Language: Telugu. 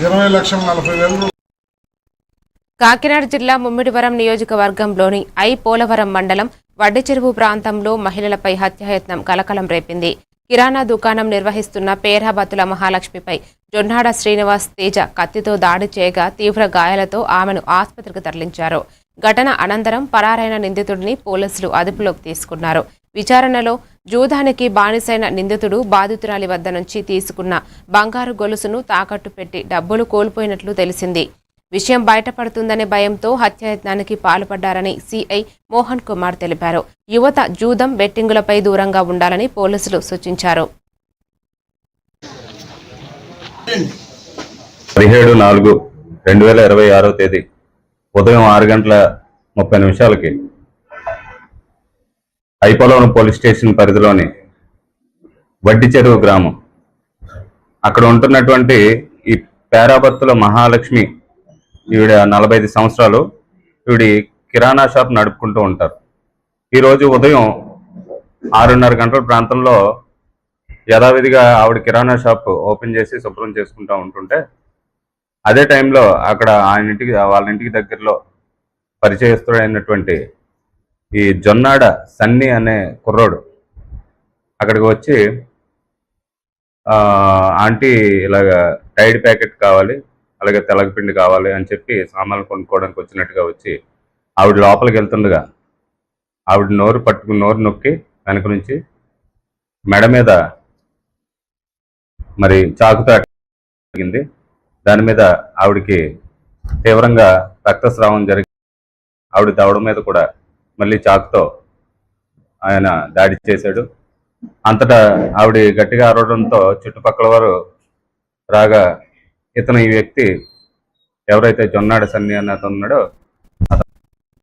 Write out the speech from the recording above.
20,40,000 కాకినాడ జిల్లా ముమ్మిడివరం నియోజకవర్గంలోని పోలవరం మండలం వడ్డిచెరువు ప్రాంతంలో మహిళలపై హత్యాయత్నం కలకలం రేపింది. కిరాణా దుకాణం నిర్వహిస్తున్న పేరాబత్తుల మహాలక్ష్మిపై జొన్నాడ శ్రీనివాస్ తేజ కత్తితో దాడి చేయగా తీవ్ర గాయాలతో ఆమెను ఆసుపత్రికి తరలించారు. ఘటన అనంతరం పరారైన నిందితుడిని పోలీసులు అదుపులోకి తీసుకున్నారు. విచారణలో జూదానికి బానిసైన నిందితుడు బాధితురాలి వద్ద నుంచి తీసుకున్న బంగారు గొలుసును తాకట్టు పెట్టి డబ్బులు కోల్పోయినట్లు తెలిసింది. విషయం బయటపడుతుందనే భయంతో హత్యాయత్నానికి పాల్పడ్డారని సిఐ మోహన్ కుమార్ తెలిపారు. యువత జూదం బెట్టింగులపై దూరంగా ఉండాలని పోలీసులు సూచించారు. 17/4/2026 ఉదయం 6:30 ఐపోలవరం పోలీస్ స్టేషన్ పరిధిలోని వడ్డిచెరువు గ్రామం అక్కడ ఉంటున్నటువంటి ఈ పేరాబత్తుల మహాలక్ష్మి ఈవిడ 45 సంవత్సరాలు. ఈవిడి కిరాణా షాప్ నడుపుకుంటూ ఉంటారు. ఈరోజు ఉదయం 6:30 గంటల ప్రాంతంలో యథావిధిగా ఆవిడ కిరాణా షాప్ ఓపెన్ చేసి శుభ్రం చేసుకుంటూ ఉంటుంటే అదే టైంలో అక్కడ వాళ్ళ ఇంటికి దగ్గరలో పరిచయస్తుడైనటువంటి ఈ జొన్నాడ సన్నీ అనే కుర్రోడు అక్కడికి వచ్చి ఆంటీ ఇలాగ టైడ్ ప్యాకెట్ కావాలి, అలాగే తెలగపిండి కావాలి అని చెప్పి సామాన్లు కొనుక్కోవడానికి వచ్చినట్టుగా వచ్చి ఆవిడ లోపలికి వెళ్తుండగా ఆవిడ నోరు నొక్కి వెనక నుంచి మెడ మీద మరి చాకుతో జరిగింది. దాని మీద ఆవిడికి తీవ్రంగా రక్తస్రావం జరిగి ఆవిడ దవడ మీద కూడా మళ్ళీ చాకుతో ఆయన దాడి చేశాడు. అంతటా ఆవిడ గట్టిగా అరవడంతో చుట్టుపక్కల వారు రాగా ఈ వ్యక్తి ఎవరైతే జొన్నాడ సన్ని అన్నది ఉన్నాడో